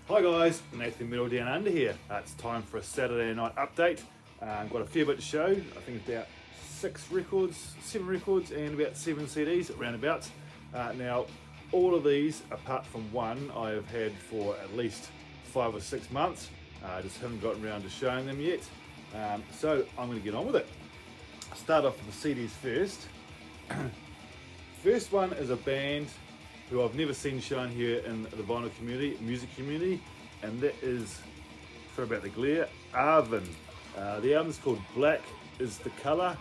Hi guys, Nathan Middle Down Under here. It's time for a Saturday night update. I've got a fair bit to show. I think it's about 7 records and about 7 CDs roundabouts. Now, all of these, apart from one, I have had for at least 5 or 6 months. I just haven't gotten around to showing them yet. So I'm going to get on with it. I'll start off with the CDs first. First one is a band who I've never seen shown here in the vinyl community, music community, and that is, sorry about the glare, Arvin. The album's called Black is the Colour.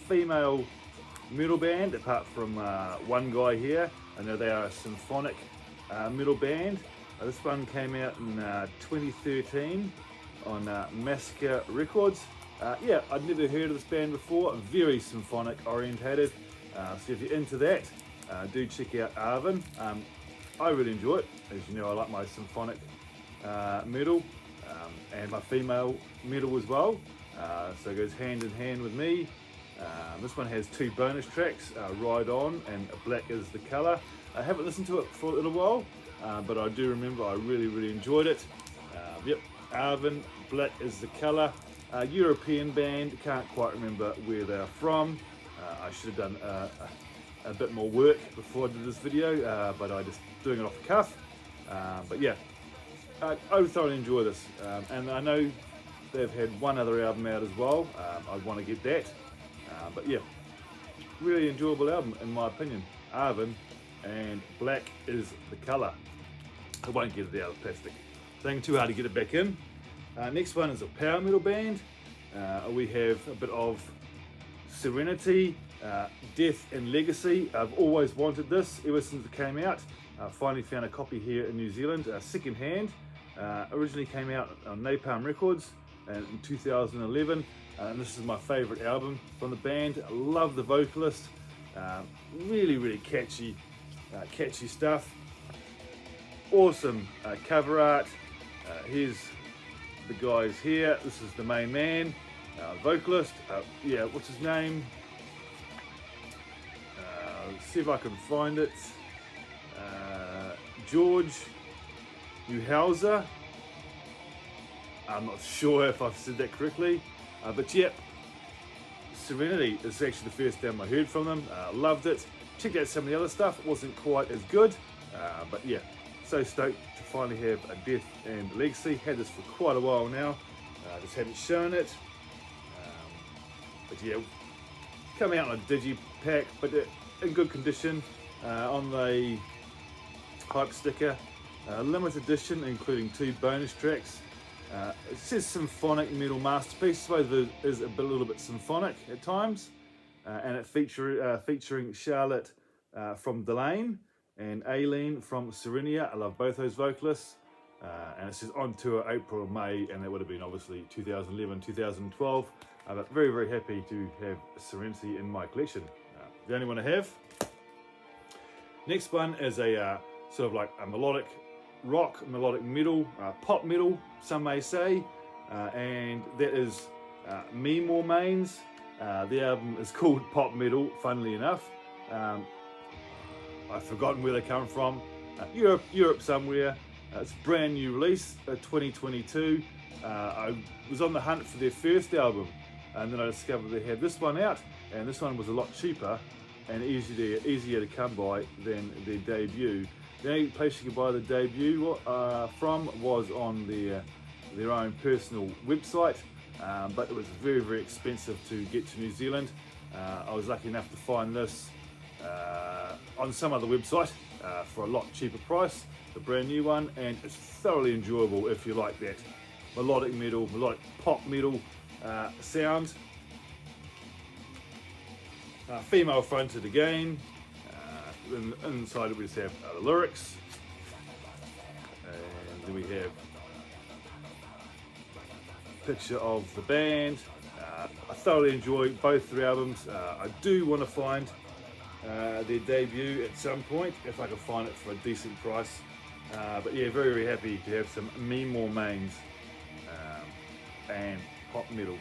Female metal band, apart from one guy here. I know they are a symphonic metal band. This one came out in 2013 on Massacre Records. Yeah, I'd never heard of this band before, very symphonic orientated. So if you're into that, do check out Arvin. I really enjoy it. As you know, I like my symphonic metal and my female metal as well. So it goes hand in hand with me. This one has 2 bonus tracks, Ride On and Black is the Colour. I haven't listened to it for a little while, but I do remember I really enjoyed it. Yep, Arvin, Black is the Colour. European band, can't quite remember where they're from. I should have done a bit more work before I did this video, but I just doing it off the cuff. But yeah, I thoroughly enjoy this, and I know they've had one other album out as well. I'd want to get that, but yeah, really enjoyable album in my opinion. Arvin and Black is the Colour. I won't get it out of plastic. Thinking too hard to get it back in. Next one is a power metal band. We have a bit of Serenity, Death and Legacy. I've always wanted this ever since it came out. Finally found a copy here in New Zealand, second hand. Originally came out on Napalm Records in 2011, and this is my favourite album from the band. I love the vocalist, really catchy stuff. Awesome cover art. Here's the guys here. This is the main man, vocalist. Yeah, what's his name? Let's see if I can find it. George Neuhauser. I'm not sure if I've said that correctly, but yeah, Serenity is actually the first album I heard from them. Loved it. Checked out some of the other stuff. It wasn't quite as good, but yeah, so stoked to finally have a Death and Legacy. Had this for quite a while now. Just haven't shown it. But yeah, coming out on a digipack, but in good condition, on the hype sticker. Limited edition, including 2 bonus tracks. It says symphonic metal masterpiece. I suppose it is a little bit symphonic at times, and it featuring Charlotte from Delane and Aileen from Serenia. I love both those vocalists. And it says on tour April, May, and that would have been obviously 2011, 2012. But very happy to have Serenity in my collection. The only one I have. Next one is a sort of like a melodic rock, melodic metal, pop metal, some may say, and that is Me More Mains. The album is called Pop Metal, funnily enough. I've forgotten where they come from. Europe somewhere. It's a brand new release, 2022. I was on the hunt for their first album, and then I discovered they had this one out, and this one was a lot cheaper and easier to come by than their debut. The only place you could buy the debut from was on their own personal website, but it was very expensive to get to New Zealand. I was lucky enough to find this on some other website for a lot cheaper price, the brand new one, and it's thoroughly enjoyable if you like that melodic metal, melodic pop metal sound. Female fronted again. Inside it we just have the lyrics, and then we have a picture of the band. I thoroughly enjoy both their albums. I do want to find their debut at some point if I can find it for a decent price. But yeah, very happy to have some Me More Mains and pop metal.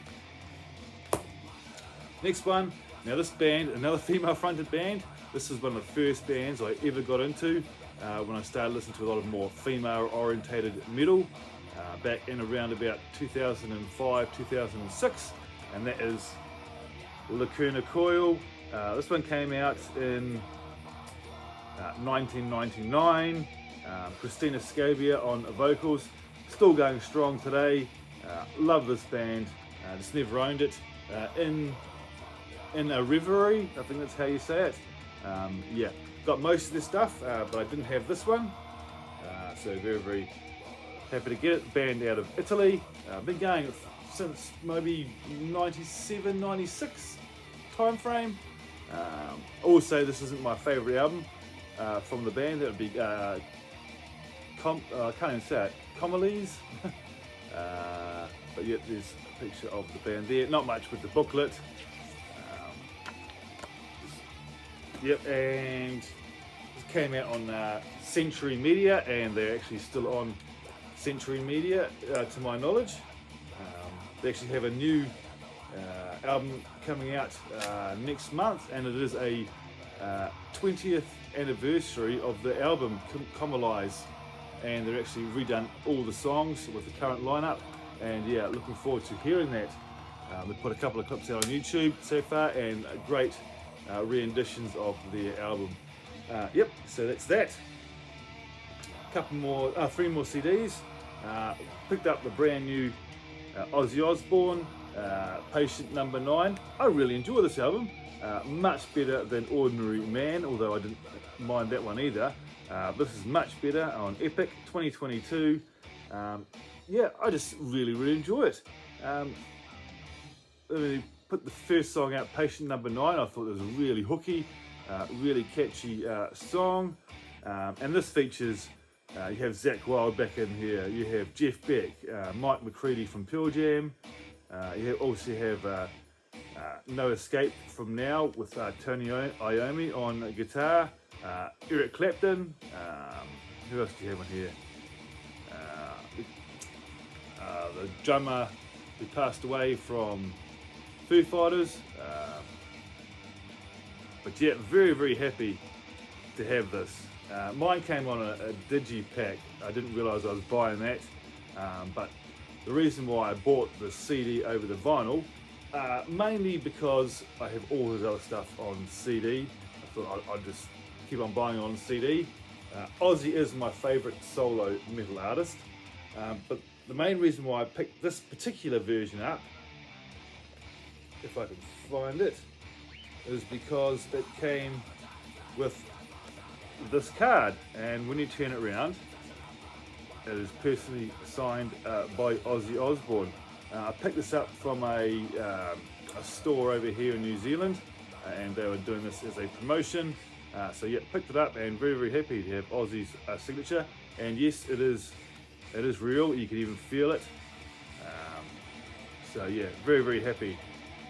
Next one. Now this band, another female fronted band. This is one of the first bands I ever got into. when I started listening to a lot of more female-orientated metal back in around about 2005, 2006, and that is Lacuna Coil. This one came out in 1999. Christina Scabia on vocals, still going strong today. Love this band. Just never owned it. In a reverie, I think that's how you say it. Yeah, got most of this stuff, but I didn't have this one. So very, very happy to get it. Band out of Italy. Been going since maybe 97, 96 time frame. Also, this isn't my favourite album from the band. That would be I can't even say it. Comalies. But yet there's a picture of the band there. Not much with the booklet. Yep, and this came out on Century Media, and they're actually still on Century Media, to my knowledge. They actually have a new album coming out next month, and it is a 20th anniversary of the album Comalies, and they're actually redone all the songs with the current lineup, and yeah, looking forward to hearing that. They put a couple of clips out on YouTube so far, and great renditions of their album. Yep, so that's that. Couple more, 3 more CDs. Picked up the brand new Ozzy Osbourne, Patient Number 9. I really enjoy this album. Much better than Ordinary Man, although I didn't mind that one either. This is much better on Epic 2022. Yeah, I just really enjoy it. They put the first song out, Patient Number 9. I thought it was a really hooky, really catchy song. And this features, you have Zakk Wylde back in here, you have Jeff Beck, Mike McCready from Pearl Jam, you also have No Escape From Now with Tony Iommi on guitar, Eric Clapton, who else do you have on here? The drummer who passed away from Foo Fighters. But yeah, very happy to have this. Mine came on a digipack. I didn't realise I was buying that, but the reason why I bought the CD over the vinyl, mainly because I have all his other stuff on CD. I thought I'd just keep on buying on CD. Ozzy is my favourite solo metal artist, but the main reason why I picked this particular version up, if I can find it, is because it came with this card, and when you turn it around, it is personally signed by Ozzy Osbourne. I picked this up from a store over here in New Zealand, and they were doing this as a promotion. So yeah, picked it up, and very happy to have Ozzy's signature. And yes, it is real. You can even feel it. So yeah, very happy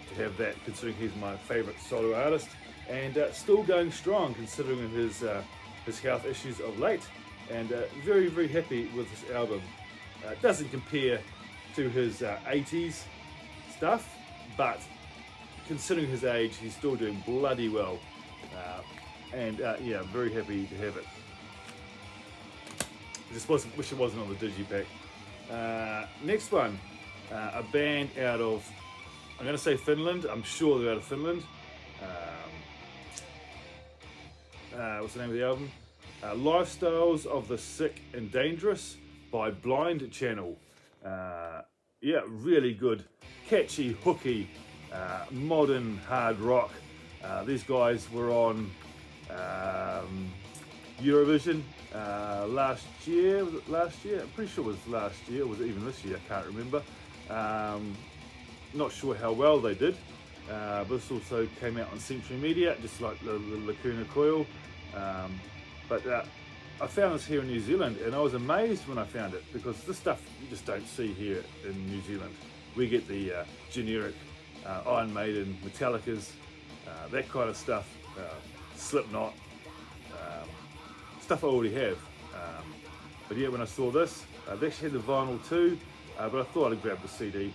to have that, considering he's my favourite solo artist, and still going strong considering his health issues of late. And very happy with this album. It doesn't compare to his 80s stuff, but considering his age, he's still doing bloody well. And yeah, very happy to have it. Just wish it wasn't on the digipack. Next one, a band out of, I'm going to say Finland. I'm sure they're out of Finland. What's the name of the album? Lifestyles of the Sick and Dangerous by Blind Channel. Yeah, really good, catchy, hooky, modern hard rock. These guys were on Eurovision last year. Was it last year? I'm pretty sure it was last year. Or was it even this year? I can't remember. Not sure how well they did. But this also came out on Century Media, just like the Lacuna Coil. But I found this here in New Zealand, and I was amazed when I found it, because this stuff you just don't see here in New Zealand. We get the generic Iron Maiden, Metallicas, that kind of stuff, Slipknot, stuff I already have. But yeah, when I saw this, they actually had the vinyl too, but I thought I'd grab the CD.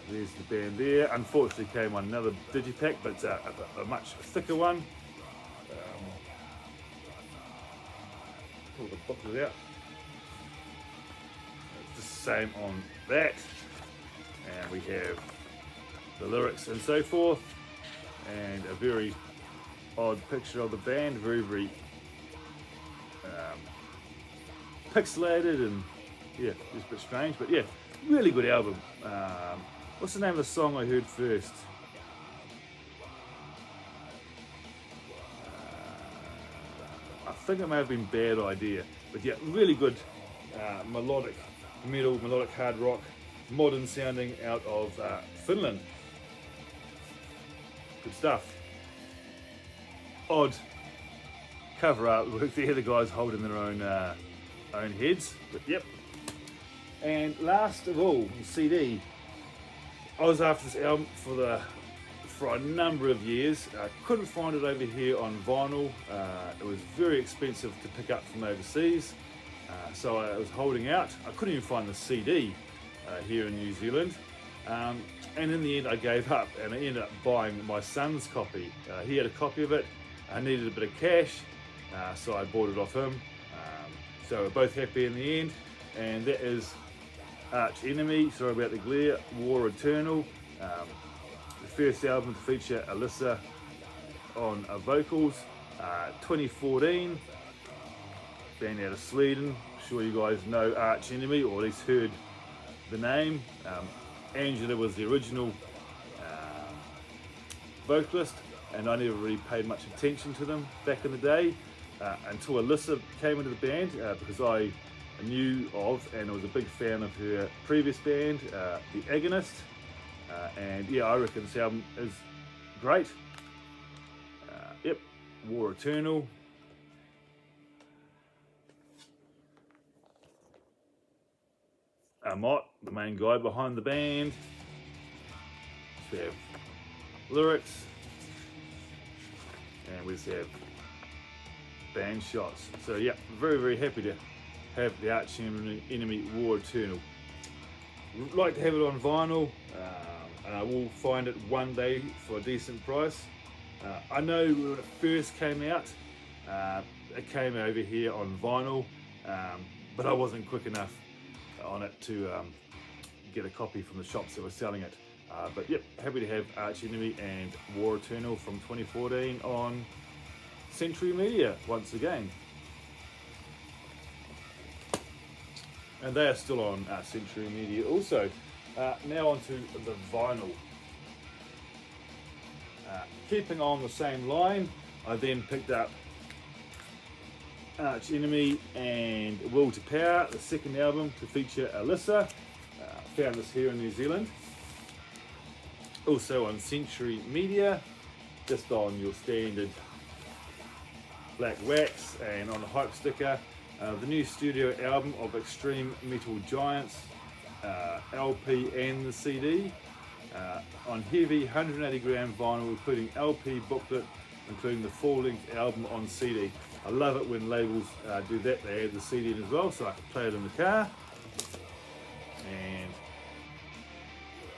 There's the band there. Unfortunately came on another digipack, but a much thicker one. Pull the booklet out. It's the same on that. And we have the lyrics and so forth. And a very odd picture of the band. Very pixelated and yeah, just a bit strange. But yeah, really good album. What's the name of the song I heard first? I think it may have been Bad Idea, but yeah, really good melodic metal, melodic hard rock, modern sounding out of Finland. Good stuff. Odd cover artwork there, the guys holding their own heads, but yep. And last of all, CD. I was after this album for a number of years. I couldn't find it over here on vinyl. It was very expensive to pick up from overseas, so I was holding out. I couldn't even find the CD here in New Zealand, and in the end I gave up and I ended up buying my son's copy. He had a copy of it. I needed a bit of cash, so I bought it off him. So we're both happy in the end, and that is Arch Enemy, sorry about the glare, War Eternal, the first album to feature Alyssa on vocals, 2014, band out of Sweden. I'm sure you guys know Arch Enemy, or at least heard the name. Angela was the original vocalist, and I never really paid much attention to them back in the day until Alyssa came into the band, because I knew of and was a big fan of her previous band, The Agonist, and yeah, I reckon this album is great. Yep, War Eternal. Mott, the main guy behind the band. We have lyrics, and we just have band shots. So yeah, very happy to have the Arch Enemy War Eternal. Would like to have it on vinyl, and I will find it one day for a decent price. I know when it first came out, it came over here on vinyl, but I wasn't quick enough on it to get a copy from the shops that were selling it. But yep, happy to have Arch Enemy and War Eternal from 2014 on Century Media once again. And they are still on Century Media also. Now onto the vinyl. Keeping on the same line, I then picked up Arch Enemy and Will to Power, the second album to feature Alyssa. Found this here in New Zealand. Also on Century Media, just on your standard black wax and on the hype sticker. The new studio album of Extreme Metal Giants, LP and the CD, on heavy 180 gram vinyl, including LP booklet, including the full-length album on CD. I love it when labels do that. They add the CD in as well, so I can play it in the car. And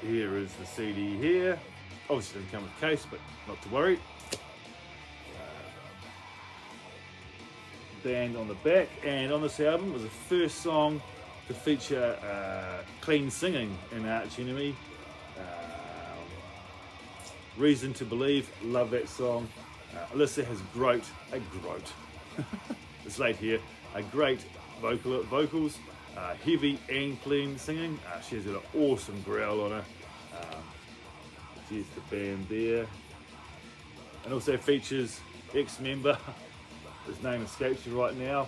here is the CD here. Obviously doesn't come with a case, but not to worry. Band on the back, and on this album was the first song to feature clean singing in Arch Enemy. Reason to Believe, love that song. Alyssa has it's late here, a great vocals, heavy and clean singing. She has got an awesome growl on her. Here's the band there, and also features ex-member, his name escapes you right now,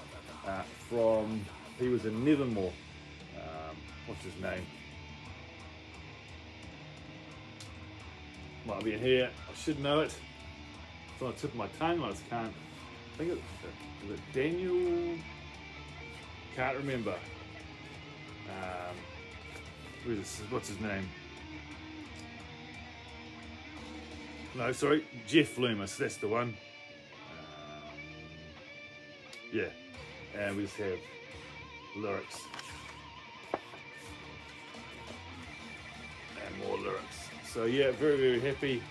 he was in Nevermore. What's his name? Might be in here, I should know it. It's on the tip of my tongue, I just can't think of it. Is it Daniel? Can't remember. What's his name? No, sorry, Jeff Loomis, that's the one. Yeah, and we just have lyrics. And more lyrics. So yeah, very, very happy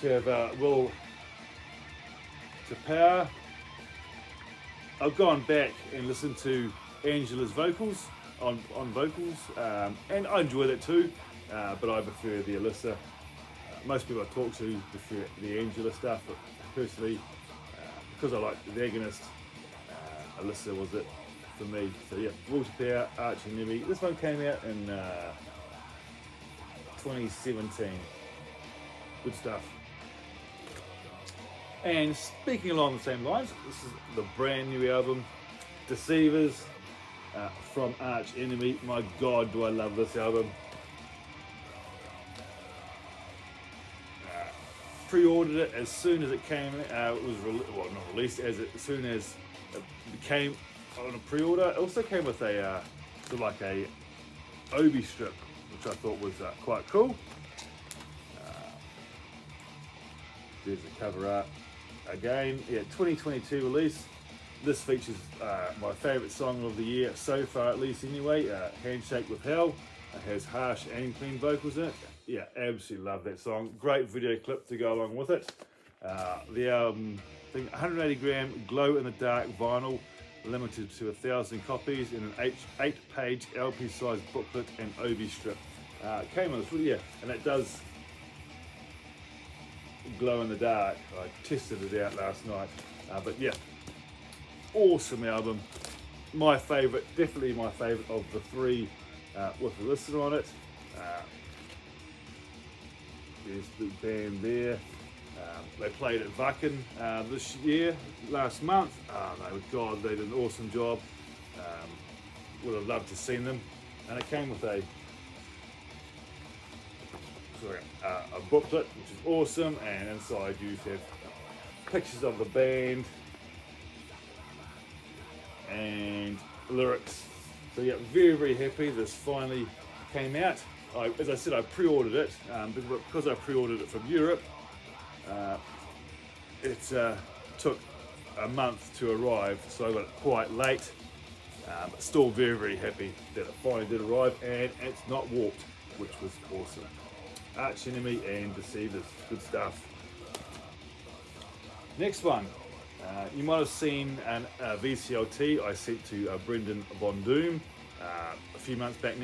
to have Will to Power. I've gone back and listened to Angela's vocals on vocals, and I enjoy that too, but I prefer the Alyssa. Most people I talk to prefer the Angela stuff, but personally, because I like the Agonist, Alyssa was it for me. So yeah, Will to Power, Arch Enemy. This one came out in 2017. Good stuff. And speaking along the same lines, this is the brand new album, Deceivers, from Arch Enemy. My God, do I love this album. Pre-ordered it as soon as it came. It was not released, as soon as it became on a pre-order. It also came with a sort of like a Obi strip, which I thought was quite cool. There's the cover art. Again, yeah, 2022 release. This features my favourite song of the year so far, at least anyway, Handshake with Hell. It has harsh and clean vocals in it. Yeah, absolutely love that song. Great video clip to go along with it. The album, I think 180 gram glow in the dark vinyl, limited to 1,000 copies in an 8-page LP size booklet and Obi strip. Came on this, yeah, and it does glow in the dark. I tested it out last night, but yeah, awesome album. My favourite, definitely my favourite of the three with the listener on it. There's the band there. They played at Wacken this year, last month. God, they did an awesome job. Would have loved to see them. And it came with a booklet, which is awesome, and inside you have pictures of the band and lyrics. So yeah, very, very happy this finally came out. As I said, I pre-ordered it, because I pre-ordered it from Europe. It took a month to arrive, so I got it quite late, but still very, very happy that it finally did arrive, and it's not warped, which was awesome. Arch Enemy and Deceivers, good stuff. Next one, you might have seen a VCLT I sent to Brendan Von Doom a few months back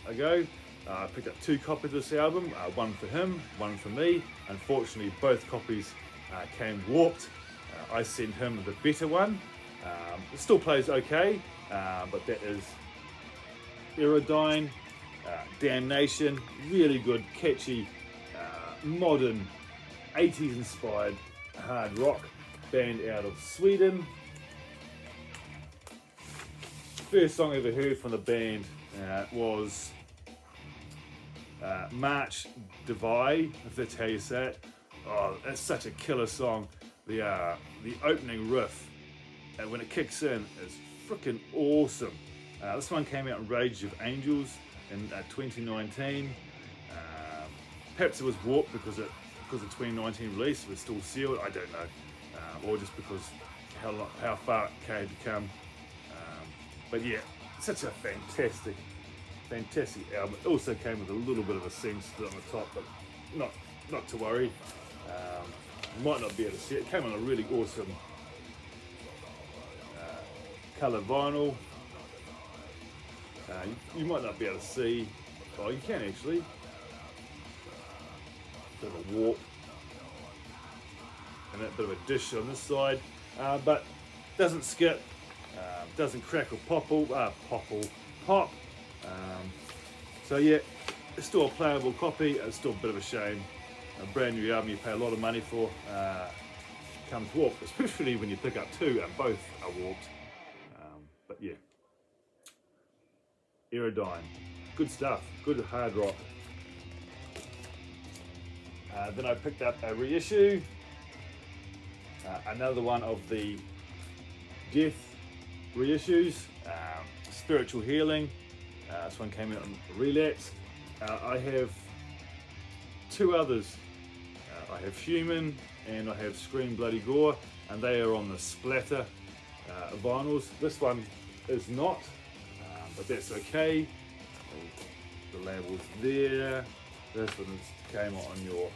ago. I picked up 2 copies of this album, one for him, one for me. Unfortunately, both copies came warped. I sent him the better one. It still plays okay, but that is Aerodyne, Damnation. Really good, catchy, modern, 80s inspired hard rock band out of Sweden. First song I ever heard from the band was March Divide, if that's how you say it. Oh, that's such a killer song. The opening riff, and when it kicks in, is freaking awesome. This one came out in Rage of Angels in 2019. Perhaps it was warped because the 2019 release was still sealed. I don't know, or just because how far it had to come. But yeah, such a fantastic album. It also came with a little bit of a sing split on the top, but not to worry. You might not be able to see it. It came on a really awesome colour vinyl. You might not be able to see. Oh, you can actually. Bit of a warp and that bit of a dish on this side, but doesn't skip, doesn't crack or pop. So yeah, it's still a playable copy. It's still a bit of a shame. A brand new album you pay a lot of money for comes warped, especially when you pick up 2 and both are warped. But yeah, Aerodyne, good stuff, good hard rock. Then I picked up a reissue, another one of the Death reissues, Spiritual Healing. This one came out on Relapse. I have 2 others. I have Human and I have Scream Bloody Gore, and they are on the Splatter vinyls. This one is not, but that's okay. the labels there. This one came on your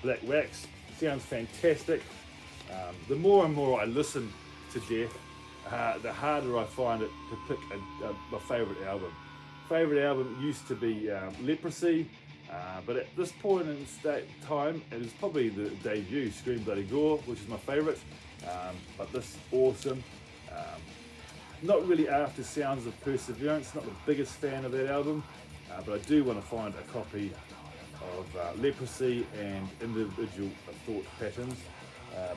black wax. Sounds fantastic. The more and more I listen to Death, the harder I find it to pick my favourite album. Favourite album used to be Leprosy, but at this point in time, it is probably the debut, Scream Bloody Gore, which is my favourite. But this awesome. Not really after Sounds of Perseverance, not the biggest fan of that album, but I do want to find a copy of Leprosy and Individual Thought Patterns.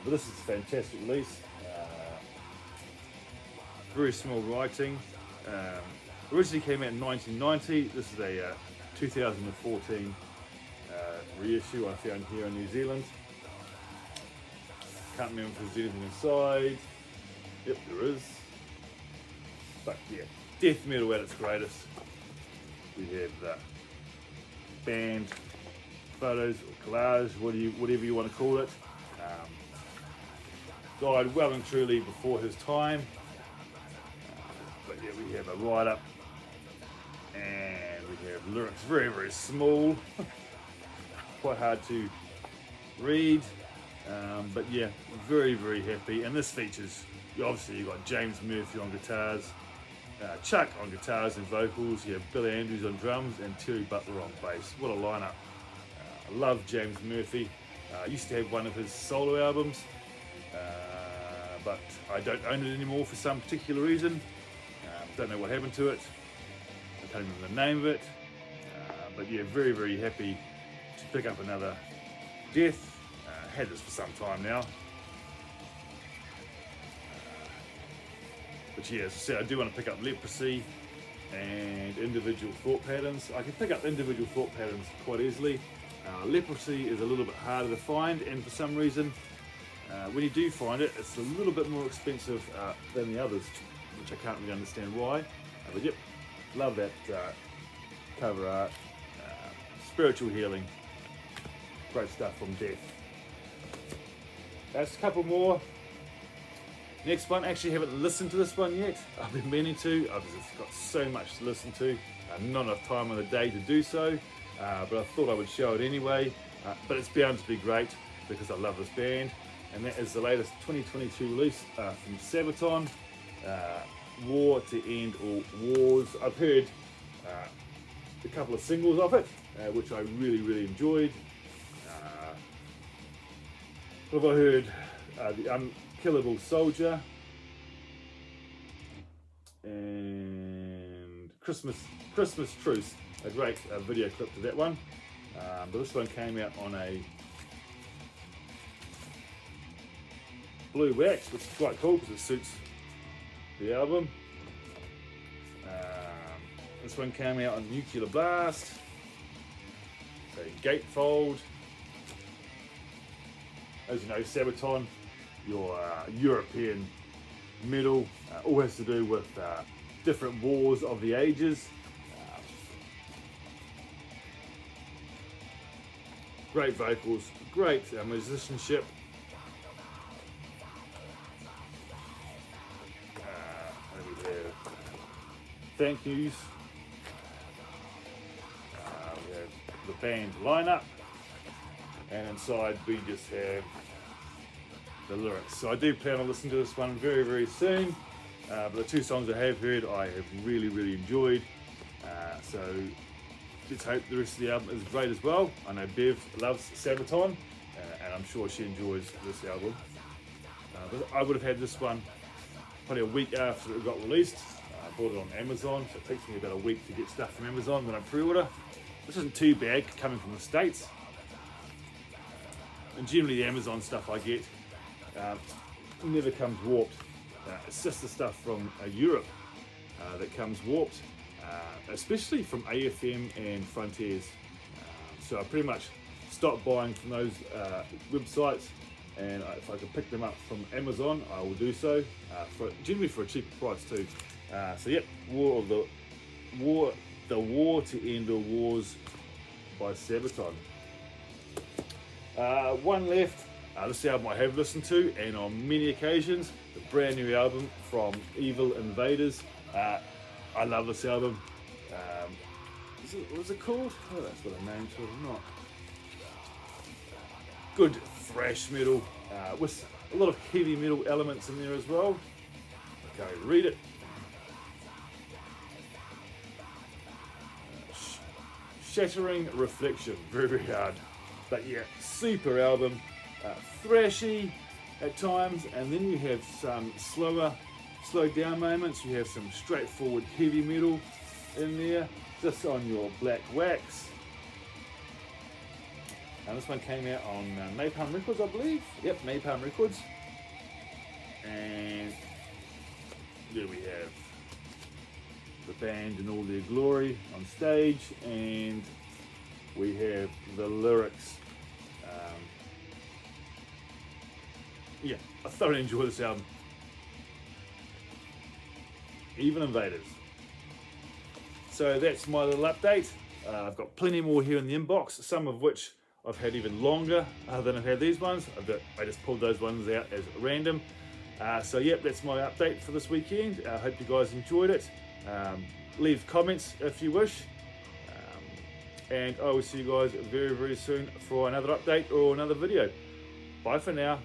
But this is a fantastic release. Very small writing. Originally came out in 1990. This is a 2014 reissue I found here in New Zealand. Can't remember if there's anything inside. Yep, there is. But yeah, death metal at its greatest. We have the band photos or collage, whatever you want to call it. Died well and truly before his time. But yeah, we have a write-up and we have lyrics very, very small. Quite hard to read. But yeah, very, very happy. And this features, obviously you've got James Murphy on guitars, Chuck on guitars and vocals, you have Billy Andrews on drums and Terry Butler on bass. What a lineup. I love James Murphy. I used to have one of his solo albums, but I don't own it anymore for some particular reason. Don't know what happened to it. I can't remember the name of it. But yeah, very, very happy to pick up another Death. Had this for some time now. But yeah, as I said, I do want to pick up Leprosy and Individual Thought Patterns. I can pick up Individual Thought Patterns quite easily. Leprosy is a little bit harder to find, and for some reason, when you do find it, it's a little bit more expensive than the others, which I can't really understand why. But yep, love that cover art. Spiritual healing. Great stuff from Death. That's a couple more. Next one, actually haven't listened to this one yet. I've been meaning to. I've just got so much to listen to. Not enough time on the day to do so. But I thought I would show it anyway. But it's bound to be great because I love this band. And that is the latest 2022 release from Sabaton. War to End All Wars. I've heard a couple of singles of it, which I really, really enjoyed. What have I heard? The Unkillable Soldier and Christmas Truce. A great video clip to that one. But this one came out on a blue wax, which is quite cool because it suits the album. This one came out on Nuclear Blast. So Gatefold. As you know, Sabaton, your European metal, all has to do with different wars of the ages. Great vocals, great musicianship. And we have thank yous. We have the band lineup. And inside we just have the lyrics. So I do plan on listening to this one very, very soon. But the two songs I have heard, I have really, really enjoyed. So let's hope the rest of the album is great as well. I know Bev loves Sabaton, and I'm sure she enjoys this album. But I would have had this one probably a week after it got released. I bought it on Amazon, so it takes me about a week to get stuff from Amazon when I pre-order. This isn't too bad coming from the States. And generally the Amazon stuff I get never comes warped. It's just the stuff from Europe that comes warped, especially from AFM and Frontiers. So I pretty much stopped buying from those websites, and if I can pick them up from Amazon, I will do so, generally for a cheaper price too. So yep, the War to End All Wars by Sabaton. One left. This album I have listened to, and on many occasions, the brand new album from Invaders. I love this album. was it called? Oh, that's what a name to it, not. Good thrash metal with a lot of heavy metal elements in there as well. Okay, read it. Shattering Reflection, very hard, but yeah, super album, thrashy at times, and then you have some slowed down moments. You have some straightforward heavy metal in there, just on your black wax. And this one came out on Napalm Records, I believe. Yep, Napalm Records. And there we have the band in all their glory on stage, and we have the lyrics. Yeah, I thoroughly enjoy this album. Even Invaders. So that's my little update. I've got plenty more here in the inbox, some of which I've had even longer than I've had these ones. I just pulled those ones out as random. So yep, that's my update for this weekend. I hope you guys enjoyed it. Leave comments if you wish. And I will see you guys very, very soon for another update or another video. Bye for now.